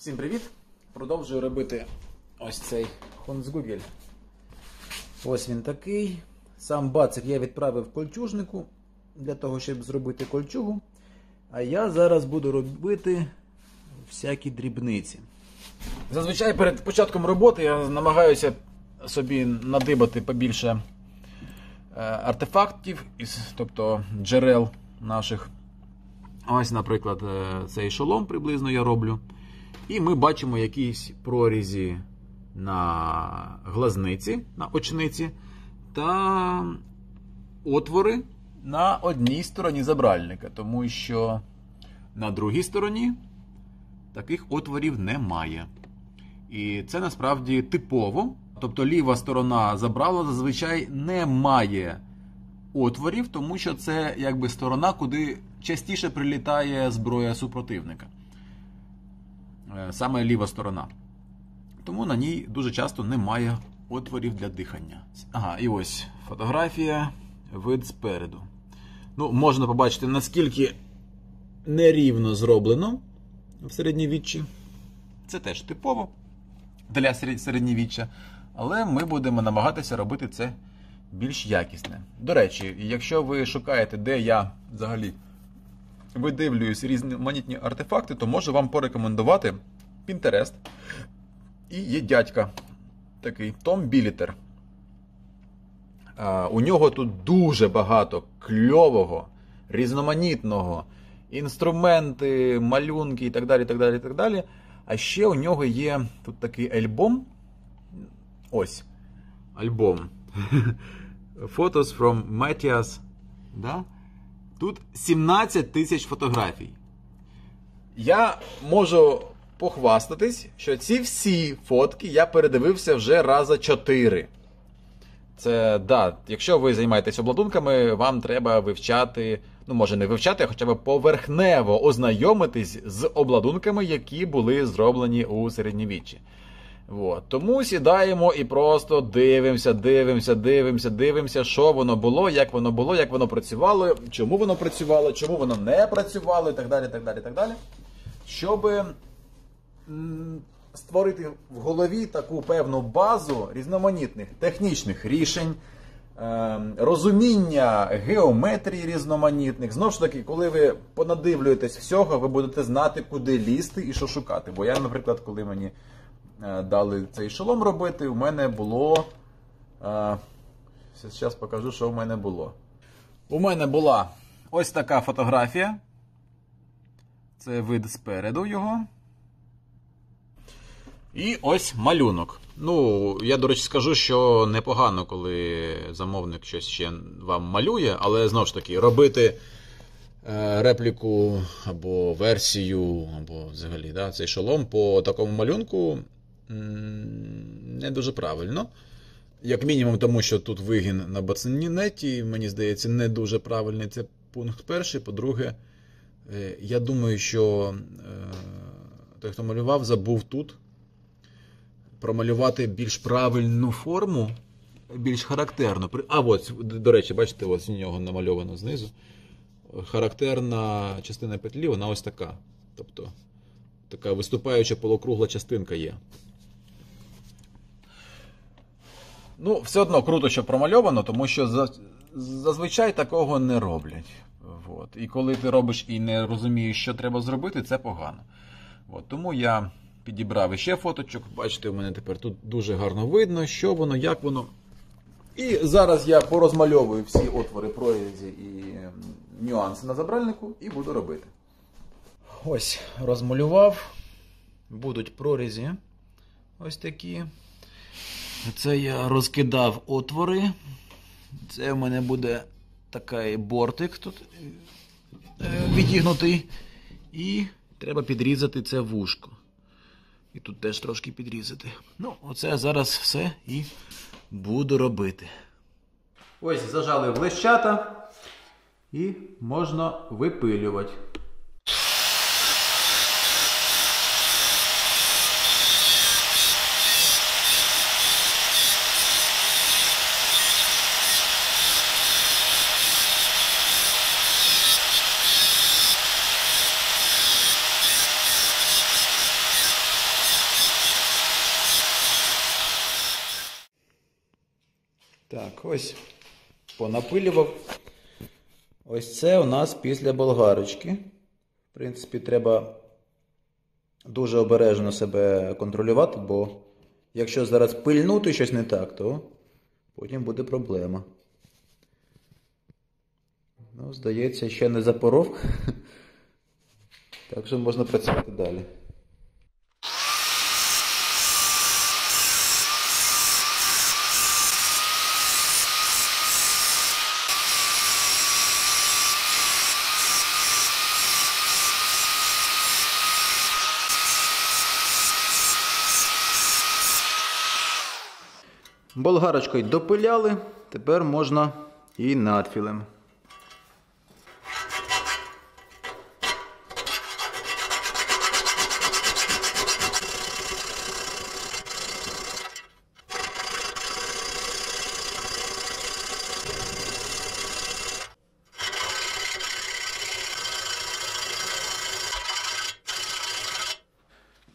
Всім привіт! Продовжую робити ось цей Хонцгугель. Ось він такий. Сам бацик я відправив кольчужнику для того, щоб зробити кольчугу. А я зараз буду робити всякі дрібниці. Зазвичай перед початком роботи я намагаюся собі надибати побільше артефактів, тобто джерел наших. Ось, наприклад, цей шолом приблизно я роблю. І ми бачимо якісь прорізі на глазниці, на очниці, та отвори на одній стороні забральника, тому що на другій стороні таких отворів немає. І це насправді типово. Тобто ліва сторона забрала зазвичай не має отворів, тому що це якби сторона, куди частіше прилітає зброя супротивника. Саме ліва сторона. Тому на ній дуже часто немає отворів для дихання. Ага, і ось фотографія, вид спереду. Ну, можна побачити, наскільки нерівно зроблено в середньовіччі. Це теж типово для середньовіччя. Але ми будемо намагатися робити це більш якісне. До речі, якщо ви шукаєте, де я взагалі видивлююсь різноманітні артефакти, то можу вам порекомендувати Pinterest. І є дядька такий, Том Білітер. У нього тут дуже багато кльового, різноманітного, інструменти, малюнки і так далі, так далі, так далі. А ще у нього є тут такий альбом. Ось, альбом. Photos from Matthias. Да? Тут 17 тисяч фотографій. Я можу похвастатись, що ці всі фотки я передивився вже рази 4. Це, да, якщо ви займаєтесь обладунками, вам треба вивчати, ну, може не вивчати, а хоча б поверхнево ознайомитись з обладунками, які були зроблені у середньовіччі. От. Тому сідаємо і просто дивимося, що воно було, як воно працювало, чому воно не працювало, і так далі. Щоб створити в голові таку певну базу різноманітних технічних рішень, розуміння геометрії різноманітних. Знову ж таки, коли ви понадивлюєтесь всього, ви будете знати, куди лізти і що шукати. Бо я, наприклад, коли мені дали цей шолом робити, у мене було... Зараз покажу, що в мене було. У мене була ось така фотографія. Це вид спереду його. І ось малюнок. Ну, я, до речі, скажу, що непогано, коли замовник щось ще вам малює, але, знову ж таки, робити репліку або версію, або взагалі, да, цей шолом по такому малюнку не дуже правильно. Як мінімум, тому що тут вигін на бацинеті, мені здається, не дуже правильний. Це пункт перший. По-друге, я думаю, що той, хто малював, забув тут промалювати більш правильну форму, більш характерну. А ось, до речі, бачите, ось у нього намальовано знизу. Характерна частина петлі, вона ось така. Тобто, така виступаюча полукругла частинка є. Ну, все одно круто, що промальовано, тому що зазвичай такого не роблять. От. І коли ти робиш і не розумієш, що треба зробити, це погано. От. Тому я підібрав іще фоточок. Бачите, у мене тепер тут дуже гарно видно, що воно, як воно. І зараз я порозмальовую всі отвори, прорізі і нюанси на забральнику і буду робити. Ось, розмалював. Будуть прорізі ось такі. Це я розкидав отвори. Це в мене буде такий бортик тут відігнутий. І треба підрізати це вушко. І тут теж трошки підрізати. Ну, оце зараз все і буду робити. Ось зажали в лещата і можна випилювати. Так, ось понапилював. Ось це у нас після болгарочки. В принципі, треба дуже обережно себе контролювати, бо якщо зараз пильнути щось не так, то потім буде проблема. Ну, здається, ще не запоров. Так що можна працювати далі. Болгарочкою допиляли, тепер можна і надфілем.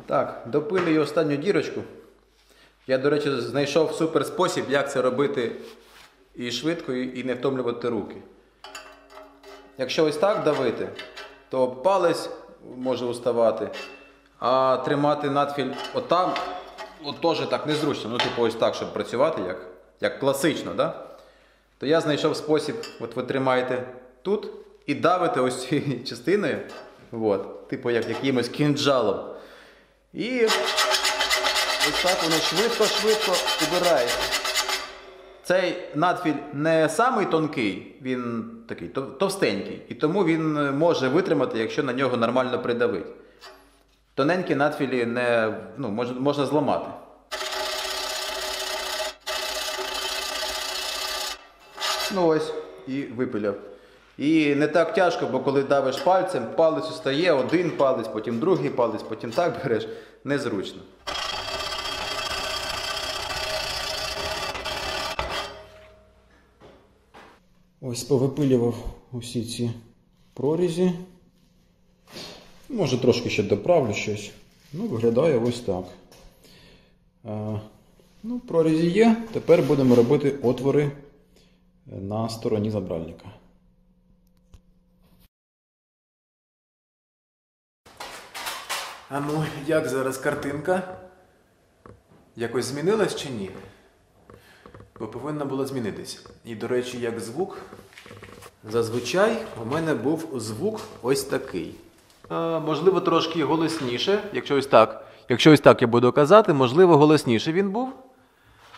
Так, допилюю останню дірочку. Я, до речі, знайшов супер спосіб, як це робити і швидко, і не втомлювати руки. Якщо ось так давити, то палець може уставати, а тримати надфіль отам, теж так незручно. Ну, типу ось так, щоб працювати, як класично, да? То я знайшов спосіб, от ви тримаєте тут і давите ось цією частиною, типу як якимось кінджалом. І ось так воно швидко-швидко убирається. Цей надфіль не самий тонкий, він такий товстенький. І тому він може витримати, якщо на нього нормально придавити. Тоненькі надфілі можна зламати. Ну ось, і випиляв. І не так тяжко, бо коли давиш пальцем, палець устає, один палець, потім другий палець, потім так береш. Незручно. Ось повипилював усі ці прорізі. Може трошки ще доправлю щось. Ну, виглядає ось так. Прорізі є. Тепер будемо робити отвори на стороні забральника. А ну, як зараз картинка? Якось змінилась чи ні? Бо повинна була змінитись. І, до речі, як звук, зазвичай у мене був звук ось такий. Можливо, трошки голосніше, якщо ось так я буду казати, можливо, голосніше він був.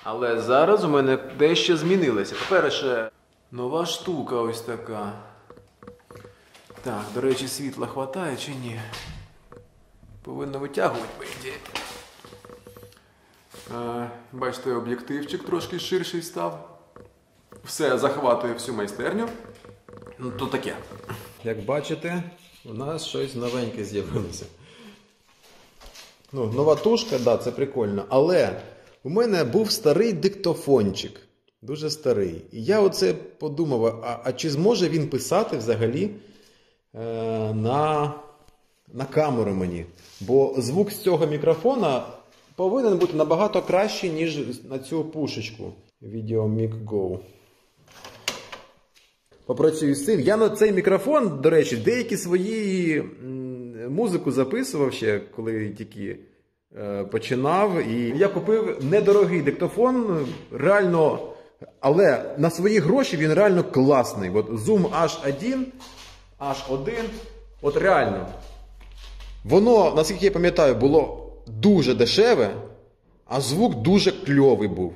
Але зараз у мене дещо змінилося. По-перше, нова штука ось така. Так, до речі, світла хватає чи ні? Повинно витягувати, по ідеї. Бачите, об'єктивчик трошки ширший став. Все захватує всю майстерню. Ну, то таке. Як бачите, у нас щось новеньке з'явилося. Нова тушка, да, це прикольно. Але у мене був старий диктофончик. Дуже старий. І я оце подумав, а чи зможе він писати взагалі на камеру мені? Бо звук з цього мікрофона повинен бути набагато кращий, ніж на цю пушечку. VideoMic Go. Попрацюю з цим. Я на цей мікрофон, до речі, деякі свої музику записував ще, коли тільки починав. І я купив недорогий диктофон, реально, але на свої гроші він реально класний. От Zoom H1, от реально. Воно, наскільки я пам'ятаю, було дуже дешеве, а звук дуже кльовий був.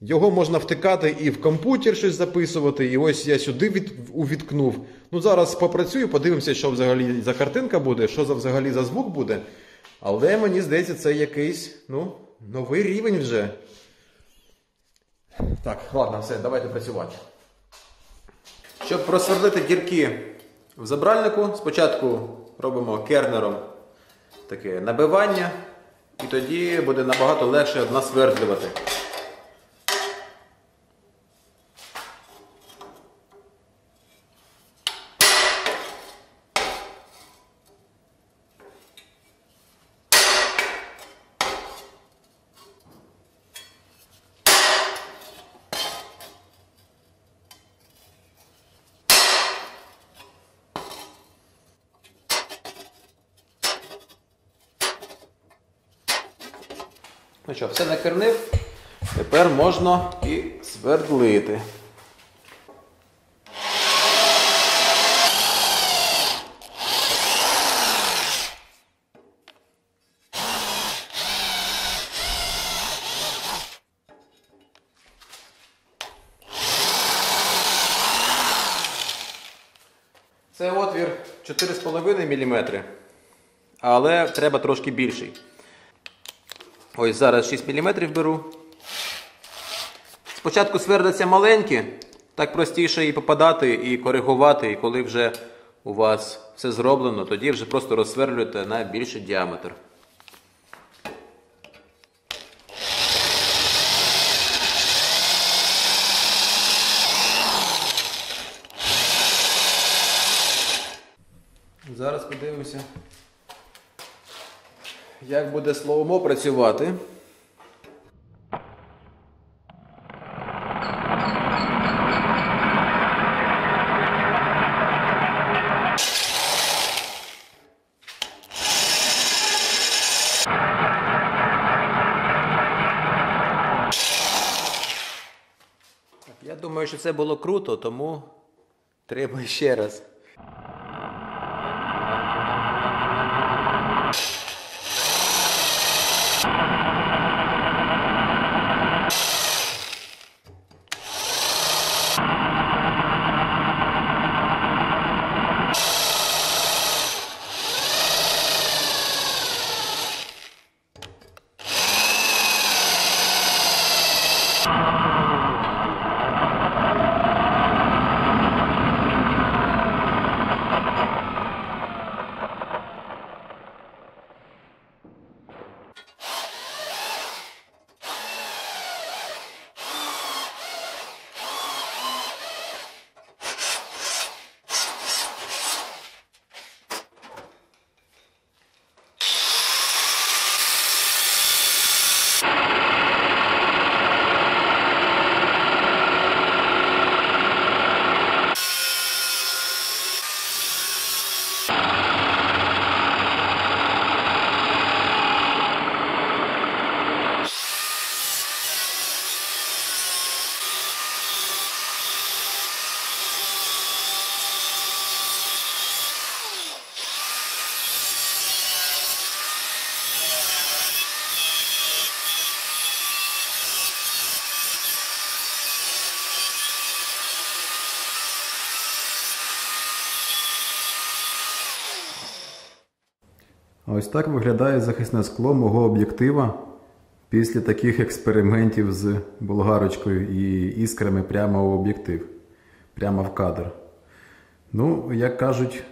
Його можна втикати і в комп'ютер щось записувати, і ось я сюди увіткнув. Ну, зараз попрацюю, подивимося, що взагалі за картинка буде, що взагалі за звук буде. Але мені здається, це якийсь, новий рівень вже. Так, ладно, все, давайте працювати. Щоб просверлити дірки в забральнику, спочатку робимо кернером таке набивання, і тоді буде набагато легше насвердлювати. Ну що, все накернив, тепер можна і свердлити. Це отвір 4,5 мм, але треба трошки більший. Ось зараз 6 мм беру. Спочатку свердаться маленькі, так простіше і попадати, і коригувати, і коли вже у вас все зроблено, тоді вже просто розсверлюєте на більший діаметр. Зараз подивимося, як буде слоумо працювати. Я думаю, що це було круто, тому треба ще раз. Ось так виглядає захисне скло мого об'єктива після таких експериментів з болгарочкою і іскрами прямо в об'єктив, прямо в кадр. Ну, як кажуть,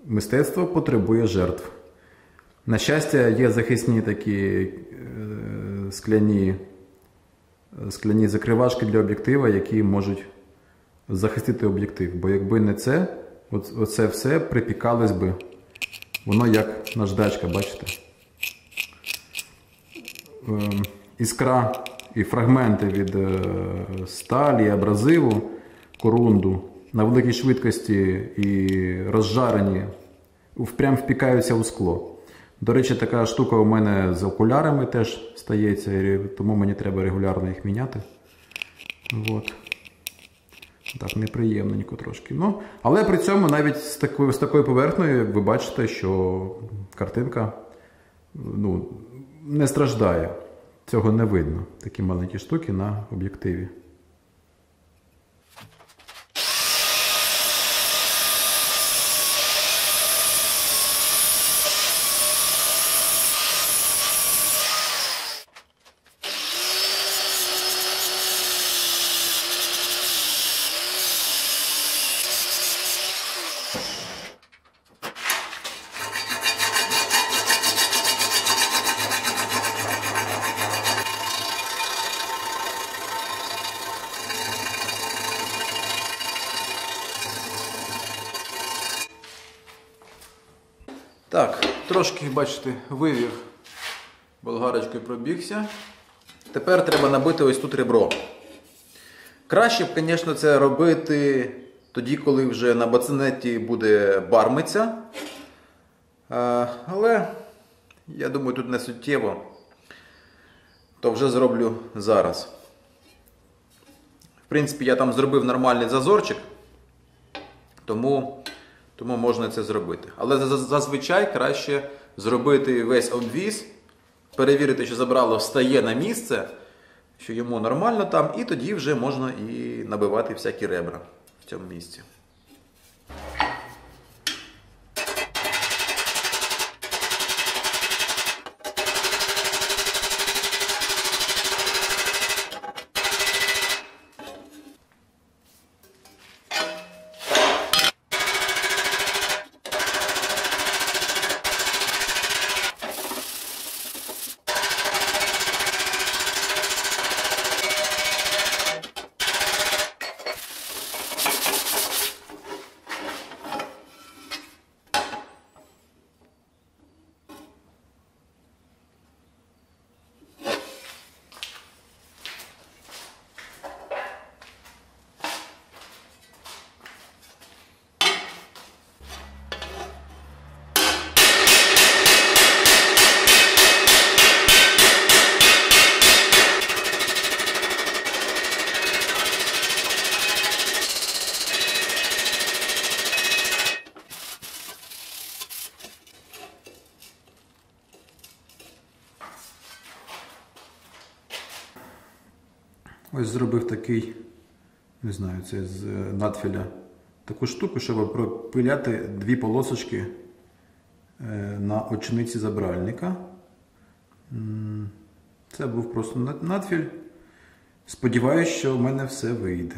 мистецтво потребує жертв. На щастя, є захисні такі скляні закривашки для об'єктива, які можуть захистити об'єктив. Бо якби не це, оце все припікалось би. Воно як наждачка, бачите? Іскра і фрагменти від сталі, абразиву, корунду на великій швидкості і розжарені прям впікаються у скло. До речі, така штука у мене з окулярами теж стається, тому мені треба регулярно їх міняти. От. Так, неприємненько трошки. Ну, але при цьому навіть з такою поверхнею ви бачите, що картинка не страждає. Цього не видно. Такі маленькі штуки на об'єктиві. Так, трошки, бачите, вивів болгарочкою, пробігся. Тепер треба набити ось тут ребро. Краще б, звісно, це робити тоді, коли вже на бацинеті буде бармиця. Але, я думаю, тут не суттєво. то вже зроблю зараз. В принципі, я там зробив нормальний зазорчик, тому можна це зробити. Але зазвичай краще зробити весь обвіз, перевірити, що забрало встає на місце, що йому нормально там, і тоді вже можна і набивати всякі ребра в цьому місці. Ось зробив такий, не знаю, це з надфіля, таку штуку, щоб пропиляти дві полосочки на очниці забральника. Це був просто надфіль. Сподіваюсь, що в мене все вийде.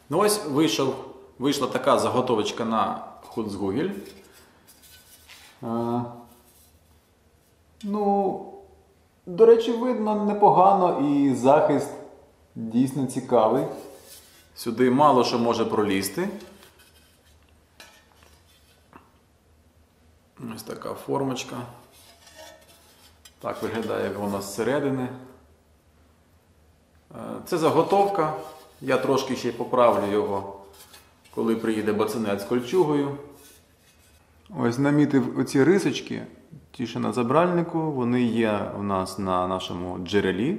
Ну ось вийшла така заготовочка на Хунцгугель. Ну, до речі, видно непогано і захист дійсно цікавий. Сюди мало що може пролізти. Ось така формочка. Так виглядає, як вона зсередини. Це заготовка. Я трошки ще поправлю його, коли приїде бацинець з кольчугою. Ось намітив оці рисочки, ті, що на забральнику, вони є у нас на нашому джерелі,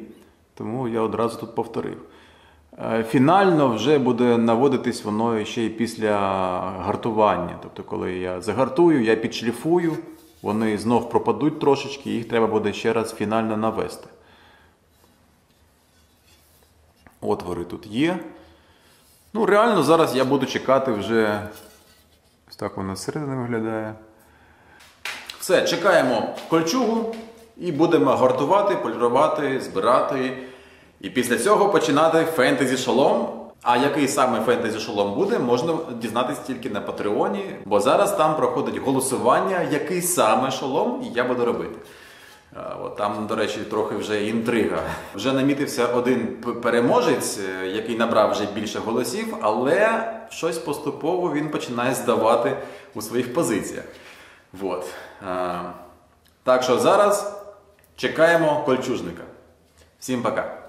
тому я одразу тут повторив. Фінально вже буде наводитись воно ще й після гартування. Тобто, коли я загартую, я підшліфую, вони знов пропадуть трошечки, їх треба буде ще раз фінально навести. Отвори тут є. Ну, реально зараз я буду чекати вже. Ось так воно зсередини виглядає. Все, чекаємо кольчугу і будемо гартувати, полірувати, збирати. І після цього починати фентезі-шолом. А який саме фентезі-шолом буде, можна дізнатися тільки на Патреоні. Бо зараз там проходить голосування, який саме шолом я буду робити. Там, до речі, трохи вже інтрига. Вже намітився один переможець, який набрав вже більше голосів, але щось поступово він починає здавати у своїх позиціях. Так що зараз чекаємо кольчужника. Всім пока!